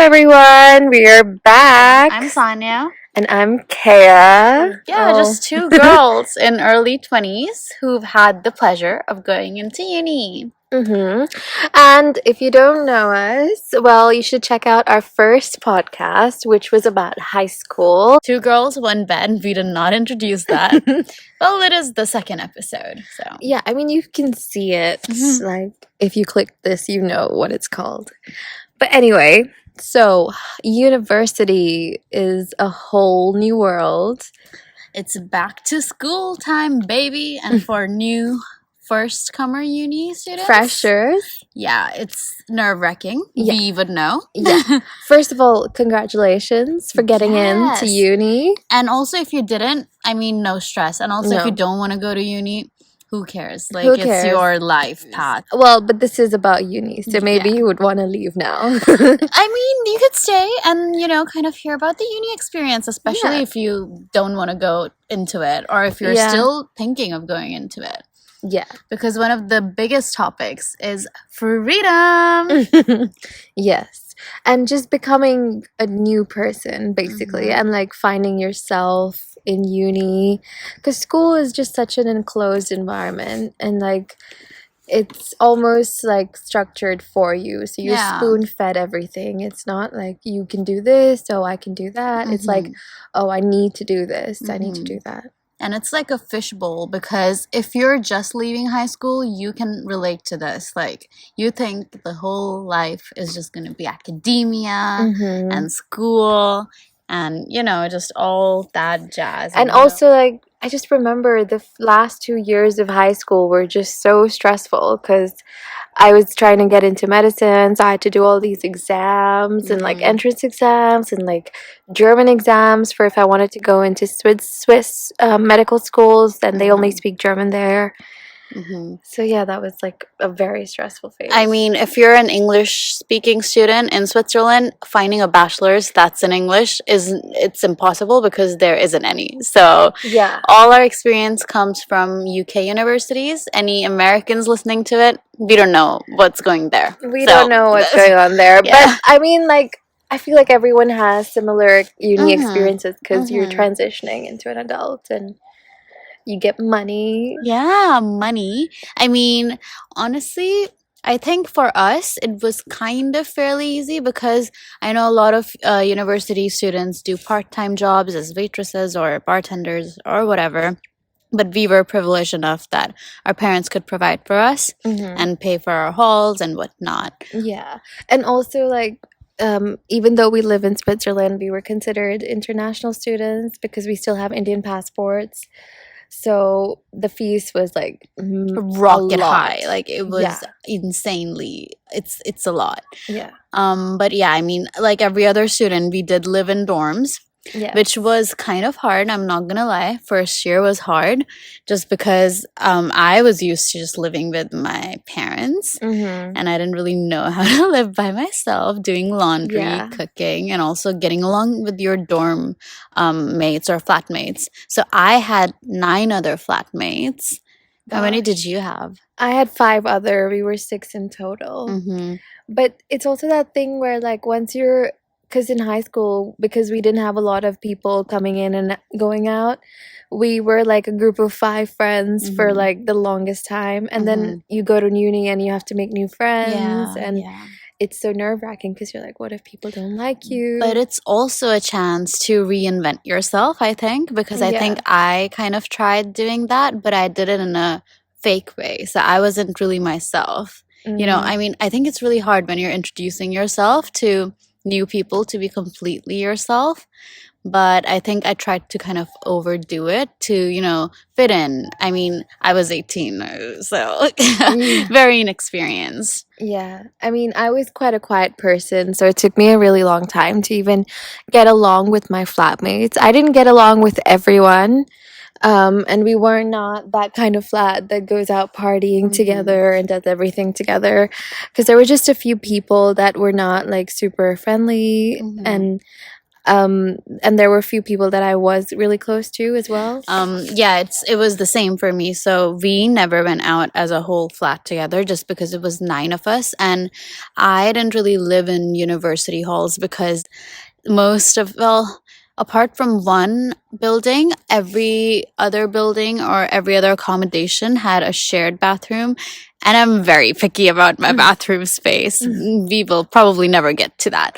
everyone, we are back. I'm Sonia. And I'm Kea. Just two girls in early 20s who've had the pleasure of going into uni. And if you don't know us, well, you should check out our first podcast, which was about high school. Two girls, one bed. We did not introduce that. Well, it is the second episode, so. Yeah, I mean, you can see it. Like, if you click this, you know what it's called. But anyway, so university is a whole new world. It's back to school time, baby. And for new first-comer uni students. Freshers. Yeah, it's nerve-wracking. Yeah. We would know. Yeah. First of all, congratulations for getting into uni. And also, if you didn't, I mean, no stress. And also, if you don't want to go to uni, who cares? Like, it's your life path. Well, but this is about uni, so maybe you would want to leave now. I mean, you could stay and, kind of hear about the uni experience, especially if you don't want to go into it or if you're still thinking of going into it. Yeah. Because one of the biggest topics is freedom. Yes. And just becoming a new person, basically, and like finding yourself in uni. Because school is just such an enclosed environment and like it's almost like structured for you. So you're spoon fed everything. It's not like you can do this, so I can do that. It's like, oh, I need to do this. I need to do that. And it's like a fishbowl because if you're just leaving high school, you can relate to this. Like, you think the whole life is just going to be academia and school and, just all that jazz. And also, like, I just remember the last 2 years of high school were just so stressful because I was trying to get into medicine, so I had to do all these exams and like entrance exams and like German exams for if I wanted to go into Swiss medical schools, and they only speak German there. So yeah, that was like a very stressful phase. I mean, if you're an English-speaking student in Switzerland, finding a bachelor's that's in English it's impossible because there isn't any. So yeah, all our experience comes from UK universities. Any Americans listening to it, we don't know what's going there. We don't know what's going on there. But I mean, like, I feel like everyone has similar uni experiences because you're transitioning into an adult and you get money. Yeah, money. I mean, honestly, I think for us, it was kind of fairly easy because I know a lot of university students do part-time jobs as waitresses or bartenders or whatever. But we were privileged enough that our parents could provide for us and pay for our halls and whatnot. Yeah. And also, like, even though we live in Switzerland, we were considered international students because we still have Indian passports. So the fees was like rocket high. Like, it was insanely, it's a lot. Yeah. But yeah, I mean, like every other student, we did live in dorms. Yeah. Which was kind of hard, I'm not gonna lie. First year was hard just because I was used to just living with my parents and I didn't really know how to live by myself, doing laundry, cooking, and also getting along with your dorm mates or flatmates. So I had 9 other flatmates. How many did you have? I had 5 other. We were 6 in total. But it's also that thing where like once you're, because in high school, because we didn't have a lot of people coming in and going out, we were like a group of 5 friends for like the longest time. And then you go to uni and you have to make new friends. It's so nerve-wracking because you're like, what if people don't like you? But it's also a chance to reinvent yourself, I think, because I think I kind of tried doing that, but I did it in a fake way. So I wasn't really myself. I mean, I think it's really hard when you're introducing yourself to new people to be completely yourself, but I think I tried to kind of overdo it to fit in. I mean, I was 18, so very inexperienced. Yeah, I mean, I was quite a quiet person, so it took me a really long time to even get along with my flatmates. I didn't get along with everyone. And we were not that kind of flat that goes out partying together and does everything together, because there were just a few people that were not like super friendly. And And there were a few people that I was really close to as well. Yeah, it was the same for me. So we never went out as a whole flat together just because it was 9 of us, and I didn't really live in university halls because apart from one building, every other building or every other accommodation had a shared bathroom. And I'm very picky about my bathroom space. We will probably never get to that.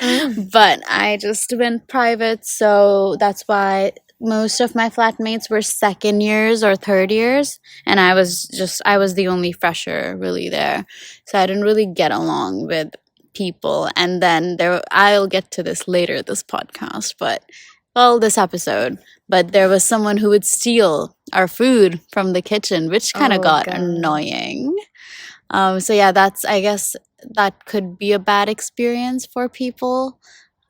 But I just went private. So that's why most of my flatmates were second years or third years. And I was the only fresher really there. So I didn't really get along with people. And then I'll get to this later, this podcast, this episode, but there was someone who would steal our food from the kitchen, which kind of got annoying. So yeah, I guess that could be a bad experience for people.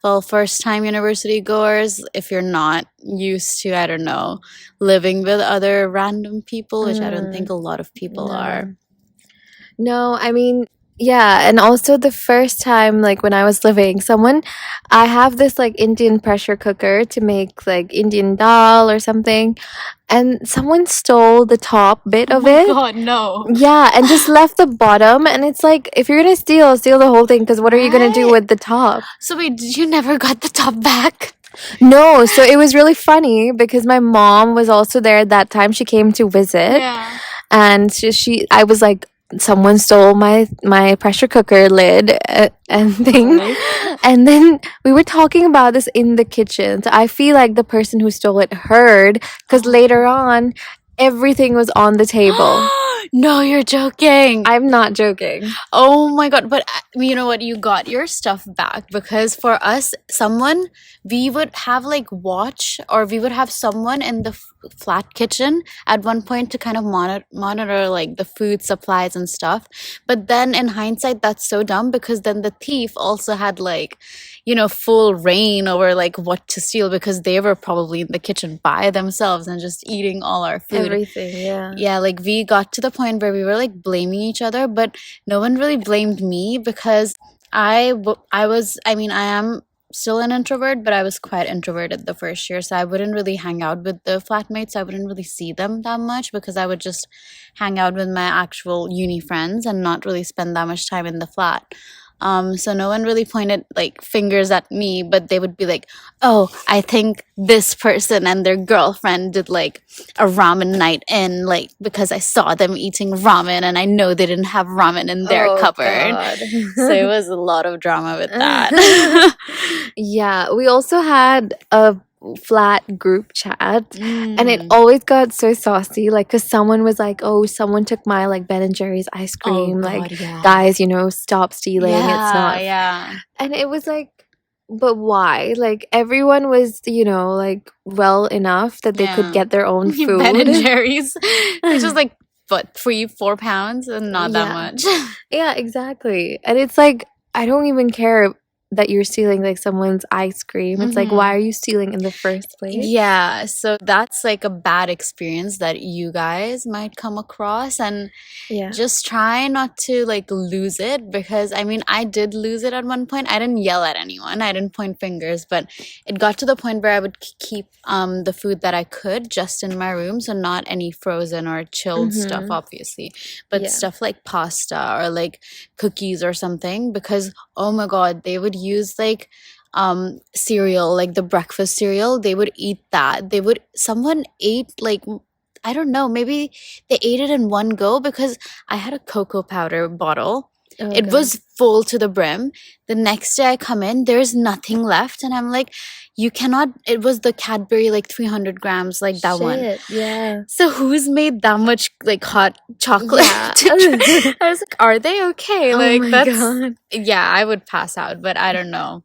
Well, first time university goers, if you're not used to, I don't know, living with other random people, which I don't think a lot of people are. No, I mean, yeah, and also the first time, like when I was living, I have this like Indian pressure cooker to make like Indian dal or something, and someone stole the top bit of it. Oh my God, no. Yeah, and just left the bottom, and it's like, if you're gonna steal the whole thing, because what are you gonna do with the top? So wait, you never got the top back? No, so it was really funny because my mom was also there at that time. She came to visit, and I was like, someone stole my pressure cooker lid and thing. And then we were talking about this in the kitchen. So I feel like the person who stole it heard, because later on everything was on the table. No, you're joking. I'm not joking. Oh my God. But you know what? You got your stuff back, because for us, we would have we would have someone in the flat kitchen at one point to kind of monitor like the food supplies and stuff. But then in hindsight, that's so dumb, because then the thief also had full reign over like what to steal, because they were probably in the kitchen by themselves and just eating all our food. Everything, yeah. Yeah, like we got to the point where we were like blaming each other, but no one really blamed me, because I am still an introvert, but I was quite introverted the first year, so I wouldn't really hang out with the flatmates. I wouldn't really see them that much, because I would just hang out with my actual uni friends and not really spend that much time in the flat. So no one really pointed like fingers at me, but they would be like, oh, I think this person and their girlfriend did like a ramen night in, like, because I saw them eating ramen and I know they didn't have ramen in their cupboard. So it was a lot of drama with that. Yeah, we also had a flat group chat, and it always got so saucy, like, because someone was like, oh, someone took my like Ben and Jerry's ice cream, guys, stop stealing, it's not. And it was like, but why? Like, everyone was like well enough that they could get their own food. Ben and Jerry's, it's just like, what, 3-4 pounds and not that much. Yeah, exactly. And it's like, I don't even care that you're stealing like someone's ice cream. It's like, why are you stealing in the first place? Yeah, so that's like a bad experience that you guys might come across, and just try not to like lose it, because I mean, I did lose it at one point. I didn't yell at anyone, I didn't point fingers, but it got to the point where I would keep the food that I could just in my room, so not any frozen or chilled stuff, obviously, but stuff like pasta or like cookies or something, because oh my God, they would use like cereal, like the breakfast cereal. They would eat that. Someone ate like, I don't know, maybe they ate it in one go, because I had a cocoa powder bottle. It was full to the brim. The next day I come in, there's nothing left, and I'm like, you cannot, it was the Cadbury like 300 grams, like that one. Yeah. So who's made that much like hot chocolate? I was like, are they okay? Like, God. Yeah, I would pass out, but I don't know.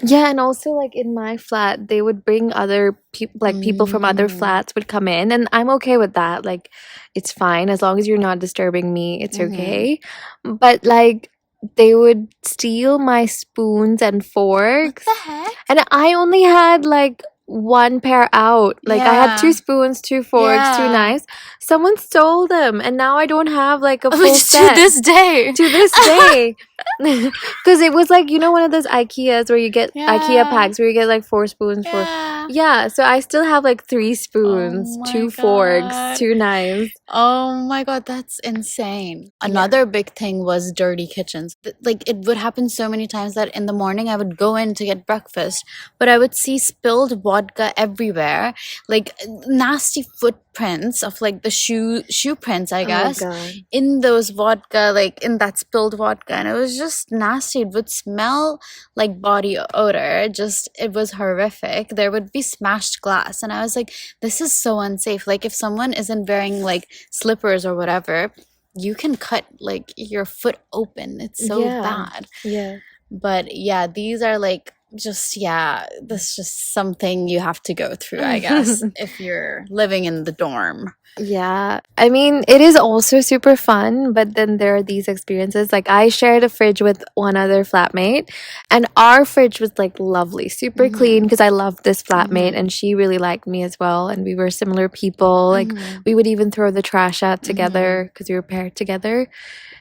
Yeah, and also like in my flat, they would bring other people, like people from other flats would come in, and I'm okay with that. Like, it's fine as long as you're not disturbing me. It's okay. But like, they would steal my spoons and forks. What the heck? And I only had like one pair out. Like, I had 2 spoons, 2 forks, 2 knives. Someone stole them, and now I don't have like a full set. To this day. To this day. Because it was like, one of those IKEAs where you get IKEA Yeah. packs where you get like 4 spoons for. Yeah. Yeah, so I still have like 3 spoons, Oh my 2 forks, God. 2 knives. Oh my God, that's insane. Yeah. Another big thing was dirty kitchens. Like, it would happen so many times that in the morning I would go in to get breakfast, but I would see spilled vodka everywhere, like nasty footprints of like the shoe prints, I Oh guess, God. in those vodka, like in that spilled vodka, and it was just nasty. It would smell like body odor. Just, it was horrific. There would be smashed glass, and I was like, this is so unsafe. Like, if someone isn't wearing like slippers or whatever, you can cut like your foot open. It's so Yeah. bad. Yeah. But yeah, these are like just, yeah, that's just something you have to go through, I guess, if you're living in the dorm. Yeah. I mean, it is also super fun, but then there are these experiences. Like, I shared a fridge with one other flatmate, and our fridge was like lovely, super clean, because I loved this flatmate and she really liked me as well. And we were similar people. Like, we would even throw the trash out together because we were paired together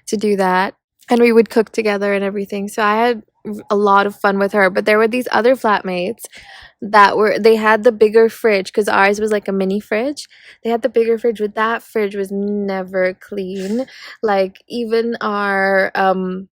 to do that. And we would cook together and everything. So I had a lot of fun with her. But there were these other flatmates they had the bigger fridge, because ours was like a mini fridge. They had the bigger fridge, but that fridge was never clean. Like, even our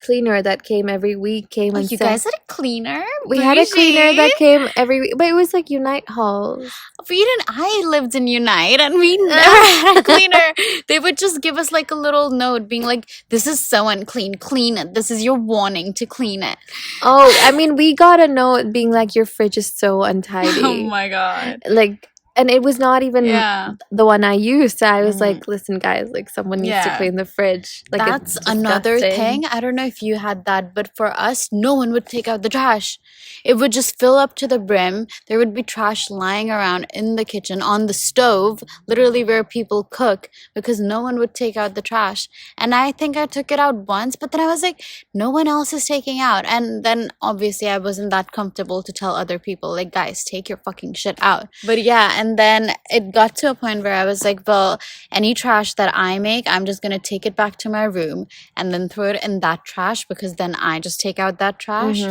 cleaner that came every week came Oh, and you said, guys had a cleaner? we had a cleaner that Bougie. came every week, but it was like Unite Halls. We didn't. I lived in Unite, and we never had a cleaner. They would just give us like a little note being like, this is so unclean, clean it. This is your warning to clean it. Oh, I mean, we got a note being like, your fridge is so untidy. Oh my God. Like, and it was not even Yeah. the one I used. So I was like, listen, guys, like, someone needs to Yeah. clean the fridge. Like, That's it's another disgusting. thing. I don't know if you had that, but for us, no one would take out the trash. It would just fill up to the brim. There would be trash lying around in the kitchen, on the stove, literally where people cook, because no one would take out the trash. And I think I took it out once, but then I was like, no one else is taking out. And then obviously I wasn't that comfortable to tell other people, like, guys, take your fucking shit out. But yeah, and then it got to a point where I was like, well, any trash that I make, I'm just gonna take it back to my room and then throw it in that trash, because then I just take out that trash.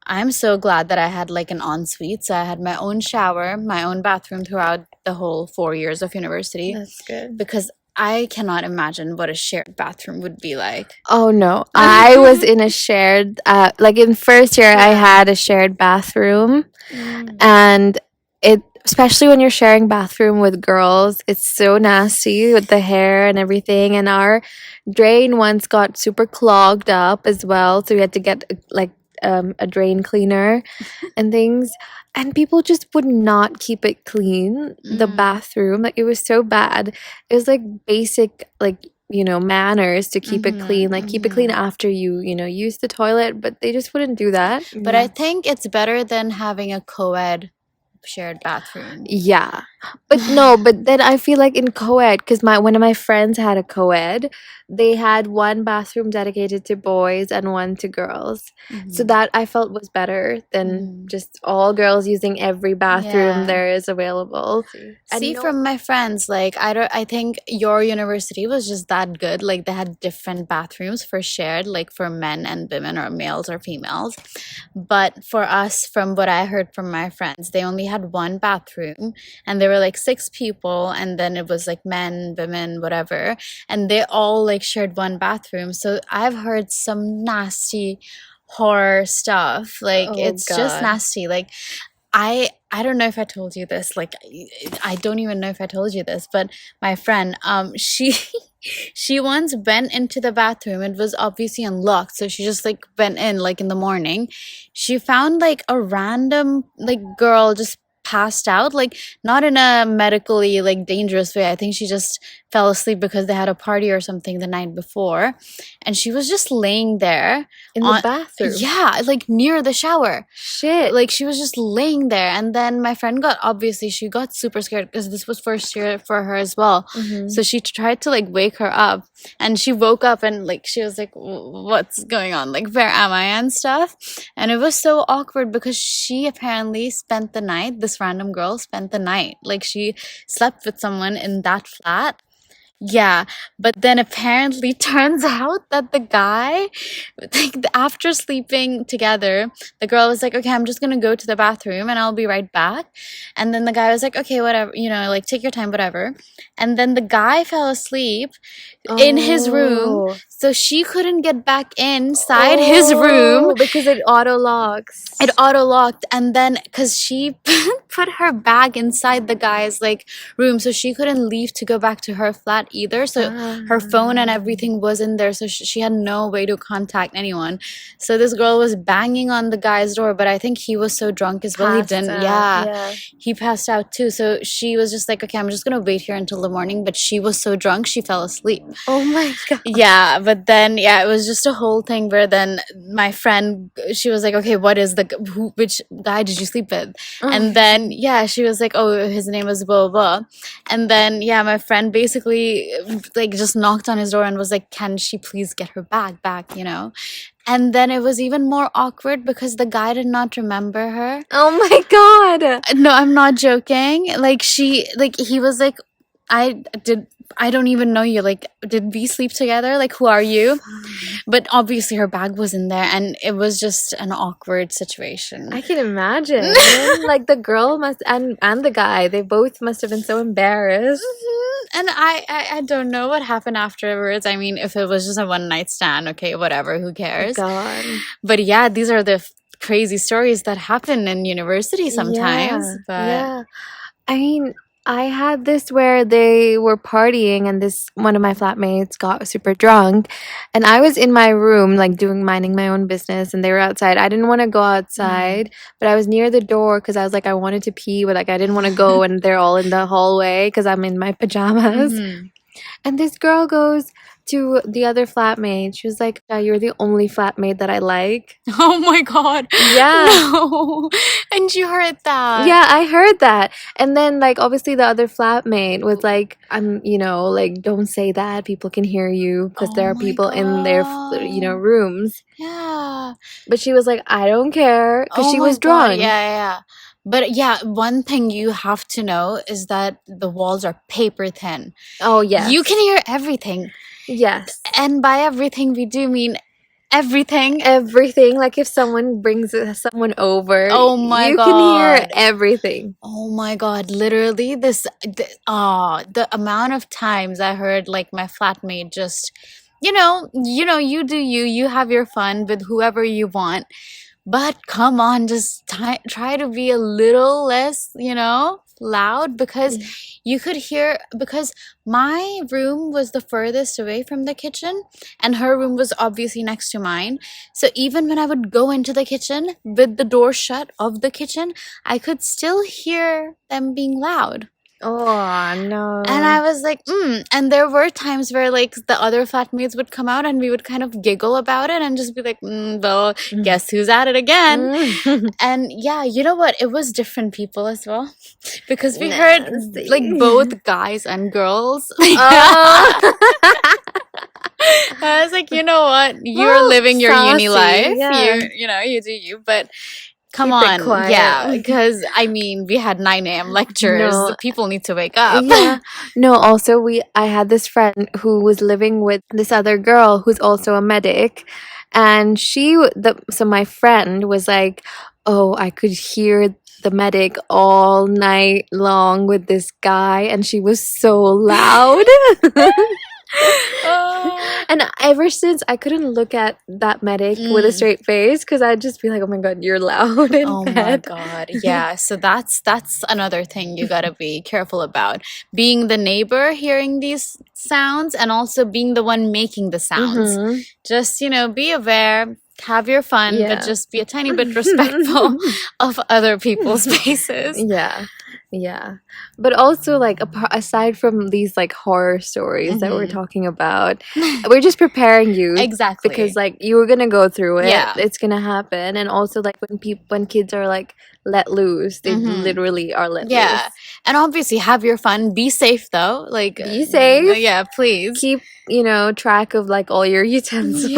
I'm so glad that I had like an ensuite. So I had my own shower, my own bathroom throughout the whole 4 years of university. That's good. Because I cannot imagine what a shared bathroom would be like. Oh no, I was in a shared, like in first year, I had a shared bathroom, and especially when you're sharing bathroom with girls, it's so nasty with the hair and everything. And our drain once got super clogged up as well, so we had to get like a drain cleaner and things. And people just would not keep it clean, the bathroom. Like, it was so bad. It was like basic, like, manners to keep it clean. Like, keep it clean after you use the toilet, but they just wouldn't do that. But I think it's better than having a co-ed shared bathroom. Yeah. But no, but then I feel like in Coed, because one of my friends had a Coed, they had one bathroom dedicated to boys and one to girls. So that I felt was better than just all girls using every bathroom there is available. See, from my friends, like, I think your university was just that good. Like, they had different bathrooms for shared, like for men and women, or males or females. But for us, from what I heard from my friends, they only had one bathroom, and there were like 6 people, and then it was like men, women, whatever, and they all like shared one bathroom. So I've heard some nasty horror stuff. Like, it's just nasty. Like, I don't know if I told you this. Like, I don't even know if I told you this, but my friend, she she once went into the bathroom. It was obviously unlocked, so she just like went in like in the morning. She found like a random like girl just passed out, like not in a medically like dangerous way. I think she just fell asleep because they had a party or something the night before, and she was just laying there in the bathroom. Yeah, like near the shower. Shit. Like, she was just laying there, and then my friend she got super scared because this was first year for her as well. So she tried to like wake her up, and she woke up, and like she was like, what's going on, like, where am I and stuff. And it was so awkward because she apparently spent the night, this random girl spent the night, like, she slept with someone in that flat. Yeah, but then apparently turns out that the guy, like after sleeping together, the girl was like, "Okay, I'm just gonna go to the bathroom and I'll be right back." And then the guy was like, "Okay, whatever, like take your time, whatever." And then the guy fell asleep in his room, Oh. so she couldn't get back inside his room. Oh, because it auto locks. It auto locked, and then because she put her bag inside the guy's like room, so she couldn't leave to go back to her flat either. So her phone and everything was in there, so she had no way to contact anyone. So this girl was banging on the guy's door, but I think he was so drunk as well. He Passed didn't. out, Yeah, yeah. he passed out too. So she was just like, okay, I'm just gonna wait here until the morning. But she was so drunk, she fell asleep. Oh my god. Yeah, but then it was just a whole thing where then my friend, she was like, okay, what is which guy did you sleep with? And then she was like, oh, his name was blah blah blah. And then my friend basically like just knocked on his door and was like, can she please get her bag back, And then it was even more awkward because the guy did not remember her. Oh my god. No, I'm not joking. Like he was like, I don't even know you. Like, did we sleep together? Like, who are you? But obviously her bag was in there and it was just an awkward situation. I can imagine. Like the girl must and the guy, they both must have been so embarrassed. And I don't know what happened afterwards. I mean, if it was just a one night stand, okay, whatever, who cares? God. But yeah, these are the crazy stories that happen in university sometimes. Yeah, But yeah. I mean, I had this where they were partying and one of my flatmates got super drunk and I was in my room like minding my own business and they were outside. I didn't want to go outside, but I was near the door because I was like I wanted to pee, but like I didn't want to go and they're all in the hallway because I'm in my pajamas. And this girl goes to the other flatmate. She was like, you're the only flatmate that I like. Oh my god. Yeah. No. And you heard that. Yeah, I heard that. And then like obviously the other flatmate was like, like don't say that. People can hear you because there are people in their rooms. Yeah. But she was like, I don't care because she was drunk. Yeah. But one thing you have to know is that the walls are paper thin. Oh, yeah. You can hear everything. Yes. And by everything, we do mean everything. Everything. Like if someone brings someone over, oh my you god, can hear everything. Oh my god, literally the amount of times I heard like my flatmate just, you do you have your fun with whoever you want. But come on, just try to be a little less, loud because you could hear, because my room was the furthest away from the kitchen and her room was obviously next to mine. So even when I would go into the kitchen with the door shut of the kitchen, I could still hear them being loud. Oh no. And I was like, and there were times where like the other flatmates would come out and we would kind of giggle about it and just be like, well, guess who's at it again. And yeah, you know what? It was different people as well. Because we heard like both guys and girls. I was like, you know what? You're living your uni life. Yeah. You do you. But come on, yeah, because I mean, we had 9 a.m. lectures. No. People need to wake up. Yeah. No, also I had this friend who was living with this other girl who's also a medic, and so my friend was like, "Oh, I could hear the medic all night long with this guy, and she was so loud." And ever since I couldn't look at that medic with a straight face because I'd just be like, oh my god, you're loud in bed. My god, yeah. So that's another thing you gotta be careful about, being the neighbor hearing these sounds and also being the one making the sounds. Just be aware, have your fun, but just be a tiny bit respectful of other people's spaces. Yeah, but also like aside from these like horror stories that we're talking about, we're just preparing you exactly, because like you were gonna go through it. It's gonna happen. And also like when kids are like let loose, they literally are let loose. And obviously have your fun, be safe though, like be safe. Yeah, please keep track of like all your utensils.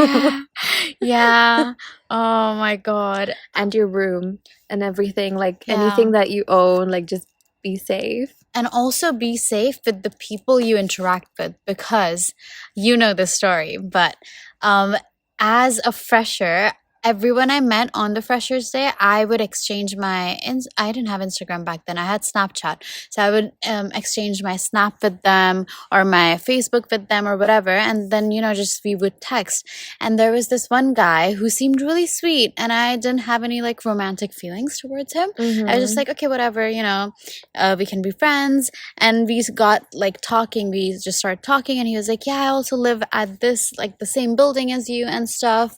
Yeah. Oh my god. And your room and everything, like anything that you own, like just be safe. And also be safe with the people you interact with, because you know the story. But as a fresher, everyone I met on the freshers day, I would exchange my I didn't have Instagram back then. I had Snapchat. So I would exchange my Snap with them or my Facebook with them or whatever, and then just we would text. And there was this one guy who seemed really sweet, and I didn't have any like romantic feelings towards him. I was just like, okay, whatever, we can be friends. And we got like talking, we just started talking, and he was like, yeah, I also live at this like the same building as you and stuff,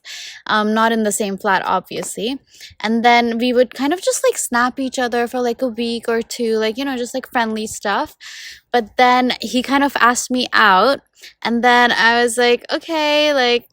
not in the same flat obviously. And then we would kind of just like snap each other for like a week or two, like just like friendly stuff. But then he kind of asked me out, and then I was like, okay, like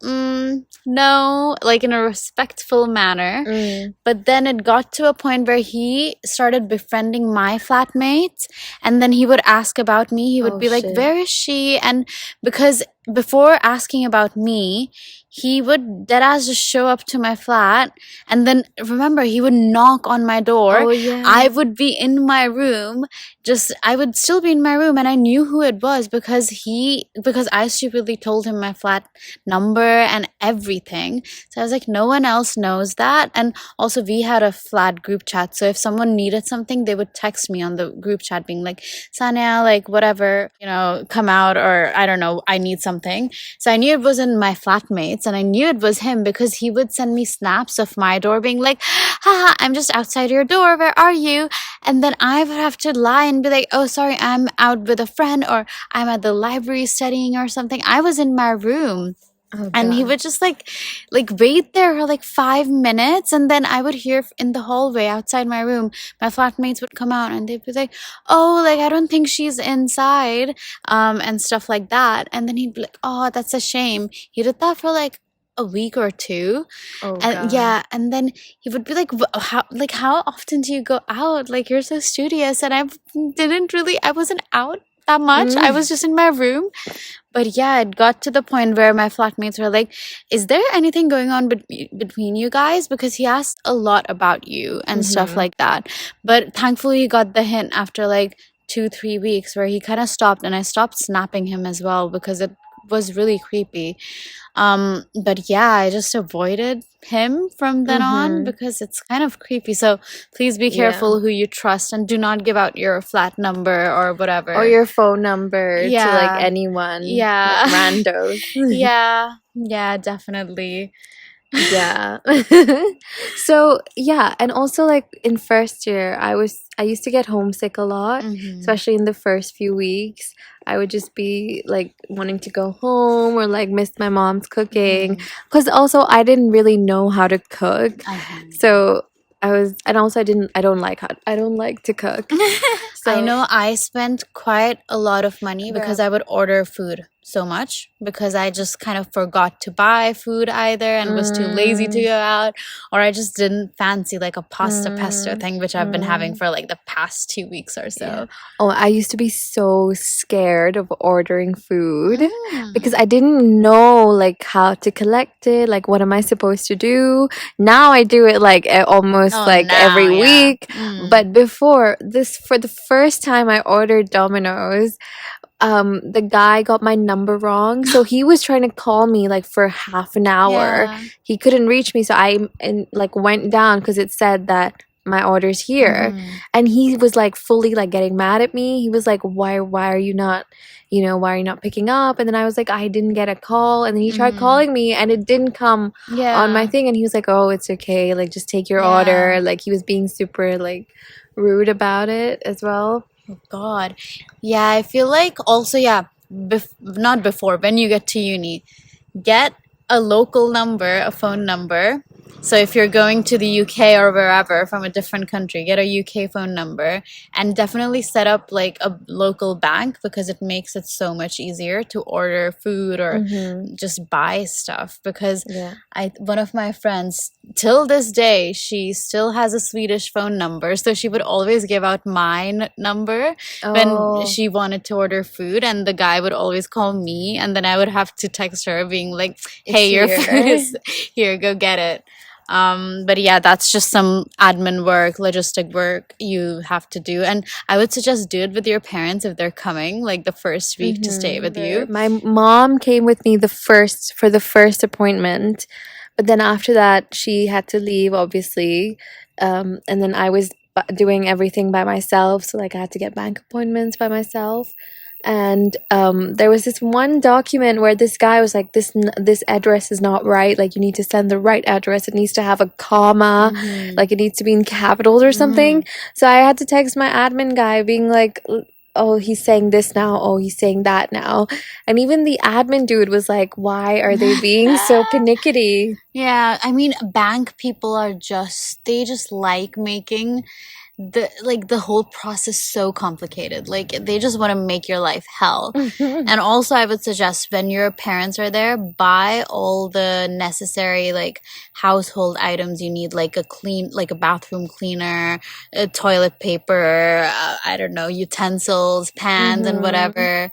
no, like in a respectful manner. But then it got to a point where he started befriending my flatmates, and then he would ask about me. He would be like, where is she? And because before asking about me, he would deadass just show up to my flat, and then remember, he would knock on my door. Oh, yeah. I would be in my room, I would still be in my room, and I knew who it was because I stupidly told him my flat number and everything. So I was like, no one else knows that. And also we had a flat group chat, so if someone needed something, they would text me on the group chat being like, Sanya, like whatever, come out, or I don't know, I need something. So I knew it wasn't my flatmates, and I knew it was him because he would send me snaps of my door being like, haha, I'm just outside your door, where are you? And then I would have to lie and be like, oh, sorry, I'm out with a friend, or I'm at the library studying or something. I was in my room. And he would just like wait there for like 5 minutes, and then I would hear in the hallway outside my room, my flatmates would come out, and they'd be like, oh, like I don't think she's inside, and stuff like that. And then he'd be like, oh, that's a shame. He did that for like a week or two. Oh, and God. yeah, and then he would be like, how often do you go out? Like, you're so studious. And I wasn't out that much. I was just in my room. But yeah, it got to the point where my flatmates were like, is there anything going on between you guys? Because he asked a lot about you and stuff like that. But thankfully, he got the hint after like 2-3 weeks, where he kind of stopped, and I stopped snapping him as well because it was really creepy. But yeah, I just avoided him from then on because it's kind of creepy. So please be careful who you trust, and do not give out your flat number or whatever, or your phone number to like anyone. Yeah. Like randos. Yeah, definitely. Yeah. So yeah, and also like in first year, I used to get homesick a lot, especially in the first few weeks. I would just be like wanting to go home, or like miss my mom's cooking, because also I didn't really know how to cook. So and also I don't like to cook. So I know I spent quite a lot of money because I would order food so much, because I just kind of forgot to buy food either, and was too lazy to go out, or I just didn't fancy like a pasta pesto thing, which I've been having for like the past 2 weeks or so. Yeah. Oh, I used to be so scared of ordering food because I didn't know like how to collect it, like what am I supposed to do. Now I do it like almost every week. But before this, for the first time I ordered Domino's, the guy got my number wrong, so he was trying to call me like for half an hour. He couldn't reach me, so I went down because it said that my order's here. And he was like fully like getting mad at me. He was like, why are you not picking up? And then I was like, I didn't get a call. And then he tried calling me, and it didn't come on my thing. And he was like, oh, it's okay, like just take your order. Like he was being super like rude about it as well. Oh God. Yeah, I feel like also, not before, when you get to uni, get a local number, a phone number. So if you're going to the UK or wherever from a different country, get a UK phone number, and definitely set up like a local bank, because it makes it so much easier to order food or just buy stuff. Because one of my friends, till this day, she still has a Swedish phone number, so she would always give out my number when she wanted to order food, and the guy would always call me, and then I would have to text her being like, hey, your food is here, go get it. But yeah, that's just some admin work, logistic work you have to do. And I would suggest do it with your parents if they're coming, like the first week to stay with you. My mom came with me for the first appointment, but then after that she had to leave, obviously. And then I was doing everything by myself, so like I had to get bank appointments by myself. And there was this one document where this guy was like, this address is not right. Like you need to send the right address. It needs to have a comma. Like it needs to be in capitals or something. So I had to text my admin guy, being like, oh, he's saying this now. Oh, he's saying that now. And even the admin dude was like, why are they being so pernickety? Yeah, I mean, bank people are they just like making the whole process so complicated. Like they just want to make your life hell. And also I would suggest when your parents are there, buy all the necessary like household items you need, like a bathroom cleaner, toilet paper, I don't know, utensils, pans and whatever.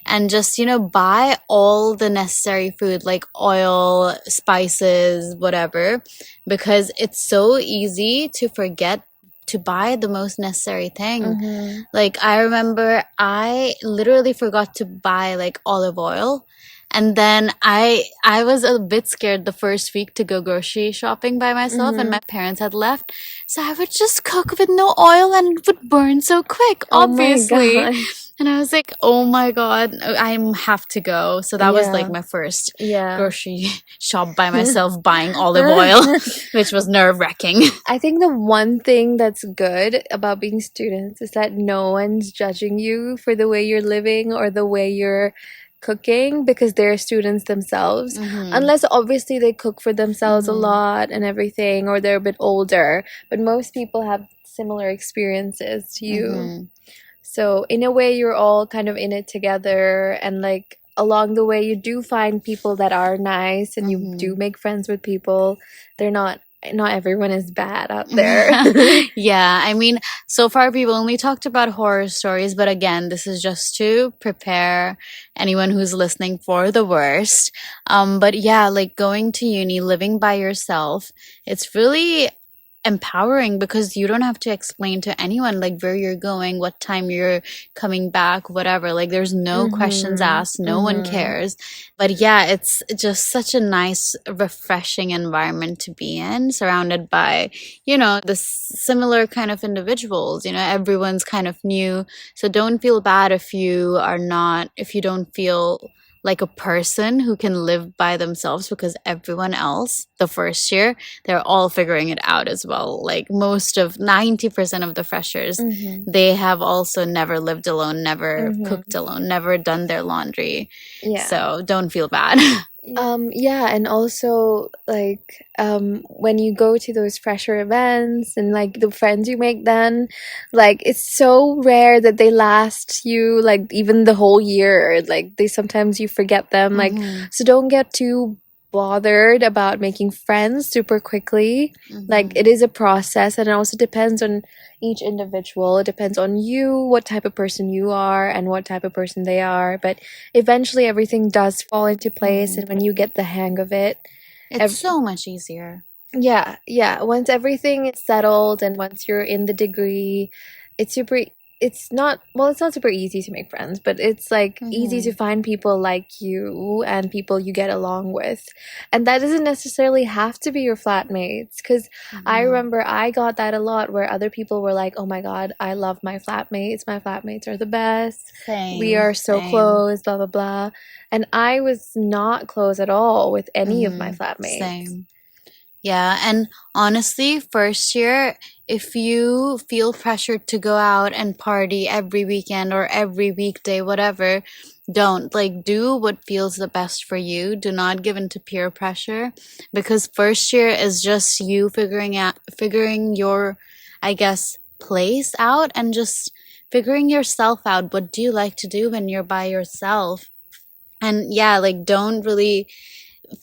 And just, buy all the necessary food like oil, spices, whatever, because it's so easy to forget to buy the most necessary thing. Like I remember I literally forgot to buy like olive oil. And then I was a bit scared the first week to go grocery shopping by myself, and my parents had left. So I would just cook with no oil and it would burn so quick, Oh my obviously. gosh. And I was like, oh my God, I have to go. So that was like Yeah. my first Yeah. grocery shop by myself buying olive oil, which was nerve-wracking. I think the one thing that's good about being students is that no one's judging you for the way you're living or the way you're cooking, because they're students themselves. Unless obviously they cook for themselves a lot and everything, or they're a bit older. But most people have similar experiences to you. So in a way, you're all kind of in it together, and like along the way, you do find people that are nice, and you do make friends with people. They're not everyone is bad out there. Yeah, I mean, so far we've only talked about horror stories, but again, this is just to prepare anyone who's listening for the worst. But yeah, like going to uni, living by yourself, it's really empowering because you don't have to explain to anyone like where you're going, what time you're coming back, whatever. Like there's no questions asked, no one cares. But yeah, it's just such a nice, refreshing environment to be in, surrounded by, the similar kind of individuals. Everyone's kind of new. So don't feel bad if if you don't feel like a person who can live by themselves, because everyone else the first year, they're all figuring it out as well. Like 90% of the freshers, they have also never lived alone, never cooked alone, never done their laundry. Yeah. So don't feel bad. Yeah, and also like when you go to those fresher events and like the friends you make then, like it's so rare that they last you like even the whole year. Like they sometimes you forget them. Like so don't get too bothered about making friends super quickly. Like it is a process, and it also depends on each individual. It depends on you, what type of person you are and what type of person they are, but eventually everything does fall into place, and when you get the hang of it, It's so much easier. yeah, once everything is settled and once you're in the degree, it's super it's not super easy to make friends, but it's like easy to find people like you and people you get along with. And that doesn't necessarily have to be your flatmates, because I remember I got that a lot where other people were like, oh my God, I love my flatmates are the best, we are so close, blah blah blah. And I was not close at all with any of my flatmates. Same. Yeah, and honestly, first year, if you feel pressured to go out and party every weekend or every weekday, whatever, don't. Like, do what feels the best for you. Do not give in to peer pressure, because first year is just you figuring your, I guess, place out, and just figuring yourself out. What do you like to do when you're by yourself? And yeah, like, don't really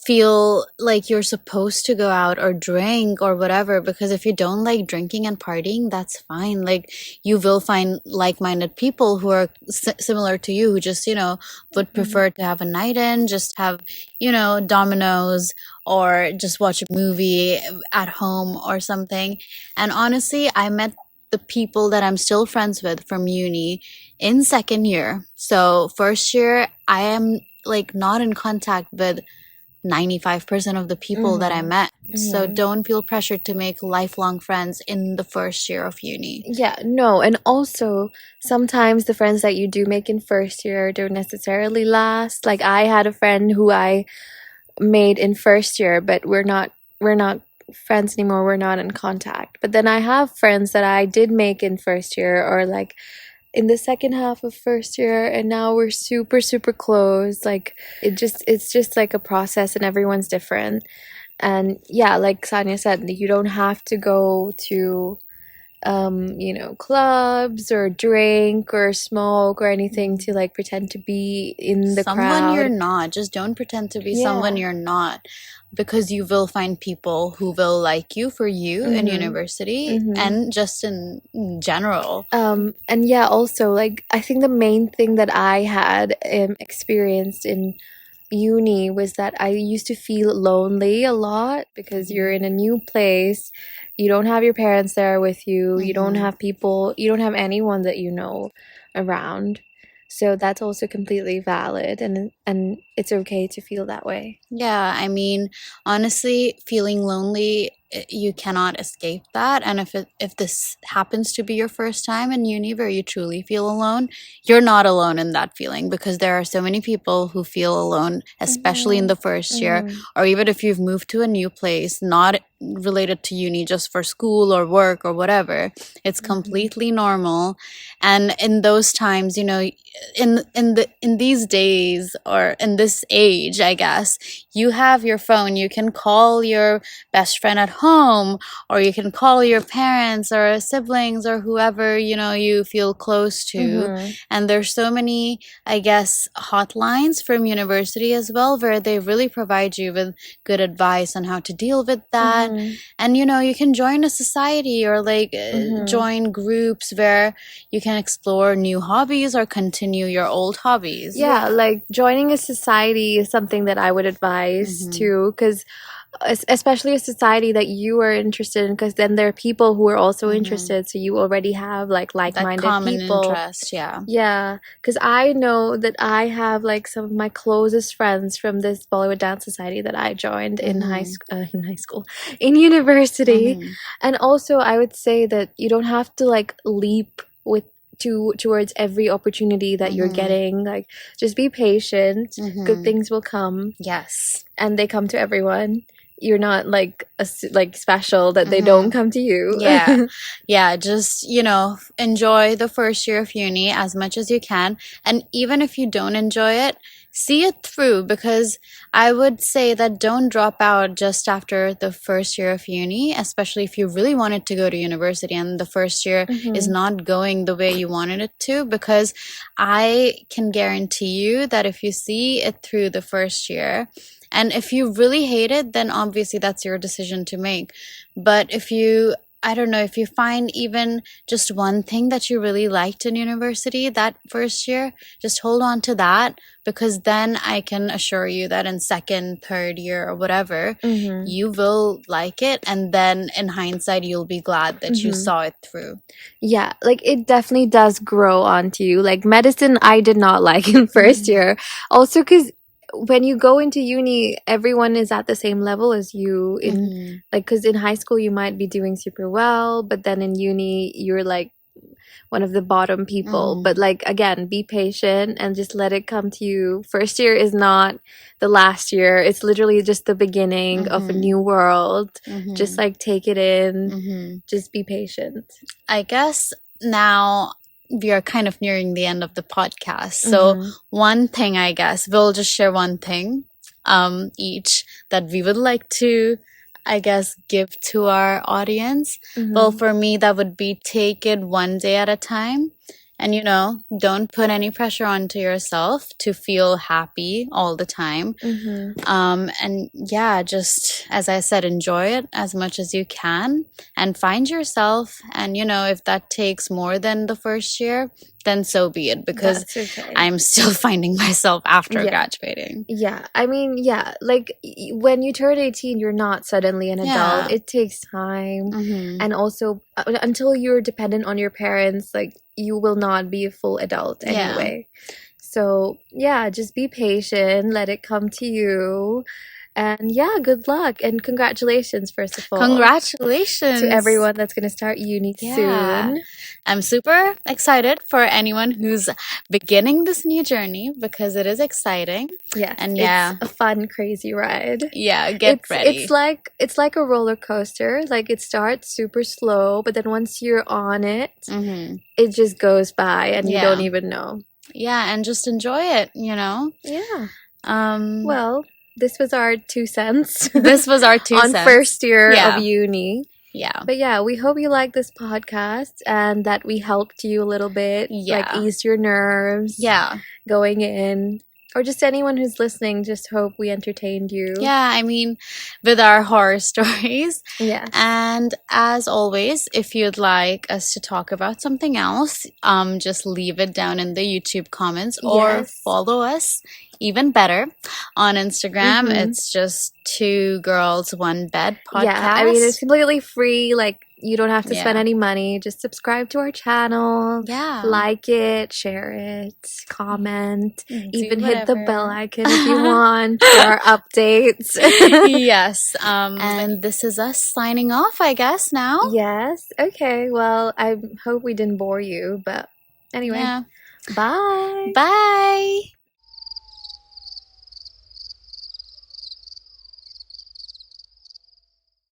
feel like you're supposed to go out or drink or whatever, because if you don't like drinking and partying, that's fine. Like, you will find like-minded people who are similar to you, who just, would prefer to have a night in, just have, dominoes, or just watch a movie at home or something. And honestly, I met the people that I'm still friends with from uni in second year. So first year, I am like not in contact with 95% of the people that I met. So don't feel pressured to make lifelong friends in the first year of uni. Yeah, no, and also sometimes the friends that you do make in first year don't necessarily last. Like, I had a friend who I made in first year, but we're not friends anymore. We're not in contact. But then I have friends that I did make in first year, or like in the second half of first year, and now we're super super close. Like, it's just like a process, and everyone's different. And yeah, like Sanya said, you don't have to go to clubs or drink or smoke or anything to like pretend to be in the someone you're crowd. not. Just don't pretend to be someone you're not, because you will find people who will like you for you in university and just in general. And yeah, also, like, I think the main thing that I had experienced in uni was that I used to feel lonely a lot, because you're in a new place, you don't have your parents there with you, you don't have people, you don't have anyone that you know around. So that's also completely valid, and it's okay to feel that way. Yeah, I mean, honestly, feeling lonely, you cannot escape that. And if this happens to be your first time in uni where you truly feel alone, you're not alone in that feeling, because there are so many people who feel alone, especially in the first year, or even if you've moved to a new place, not related to uni, just for school or work or whatever. It's completely normal. And in those times, in these days, or in this age, I guess, you have your phone, you can call your best friend at home, or you can call your parents or siblings or whoever you feel close to. And there's so many, I guess, hotlines from university as well, where they really provide you with good advice on how to deal with that. And you can join a society, or like join groups where you can explore new hobbies or continue your old hobbies. Yeah, like joining a society is something that I would advise too, because especially a society that you are interested in, because then there are people who are also interested, so you already have like like-minded that common people. interest. Yeah, because I know that I have like some of my closest friends from this Bollywood dance society that I joined in high school, in university. And also, I would say that you don't have to like leap towards every opportunity that you're getting. Like, just be patient. Good things will come. Yes. And they come to everyone. You're not like special that they don't come to you. Yeah, just enjoy the first year of uni as much as you can, and even if you don't enjoy it, see it through, because I would say that don't drop out just after the first year of uni, especially if you really wanted to go to university and the first year is not going the way you wanted it to, because I can guarantee you that if you see it through the first year, and if you really hate it, then obviously that's your decision to make. But if you, I don't know, if you find even just one thing that you really liked in university that first year, just hold on to that, because then I can assure you that in second, third year or whatever, you will like it. And then in hindsight, you'll be glad that you saw it through. Yeah, like it definitely does grow onto you. Like medicine, I did not like in first year. Also, because when you go into uni, everyone is at the same level as you in like, because in high school you might be doing super well, but then in uni you're like one of the bottom people. But like, again, be patient and just let it come to you. First year is not the last year. It's literally just the beginning of a new world. Just like take it in. Just be patient. I guess now we are kind of nearing the end of the podcast. So one thing, I guess, we'll just share one thing each that we would like to, I guess, give to our audience. Well, for me, that would be take it one day at a time. And, don't put any pressure onto yourself to feel happy all the time. And yeah, just as I said, enjoy it as much as you can and find yourself. And, if that takes more than the first year, then so be it, because okay. I'm still finding myself after graduating. Yeah. I mean, yeah, like when you turn 18, you're not suddenly an adult. It takes time. And also, until you're dependent on your parents, like you will not be a full adult anyway. So, yeah, just be patient, let it come to you. And yeah, good luck and congratulations, first of all. Congratulations to everyone that's going to start uni soon. I'm super excited for anyone who's beginning this new journey, because it is exciting. Yes, and it's a fun, crazy ride. Yeah, get ready. It's like a roller coaster. Like it starts super slow, but then once you're on it, it just goes by and you don't even know. Yeah, and just enjoy it, Yeah. Well, this was our 2 cents. This was our 2 on cents. first year of uni. Yeah. But yeah, we hope you like this podcast and that we helped you a little bit. Like ease your nerves. Yeah. Going in. Or just anyone who's listening, just hope we entertained you. Yeah, I mean, with our horror stories. Yes. And as always, if you'd like us to talk about something else, just leave it down in the YouTube comments or follow us, even better, on Instagram. It's just 2 Girls, 1 Bed podcast. Yeah, I mean, it's completely free. Like, you don't have to spend any money. Just subscribe to our channel. Yeah. Like it, share it, comment. Even hit the bell icon if you want for our updates. Yes. And this is us signing off, I guess, now. Yes. Okay. Well, I hope we didn't bore you. But anyway. Yeah. Bye. Bye.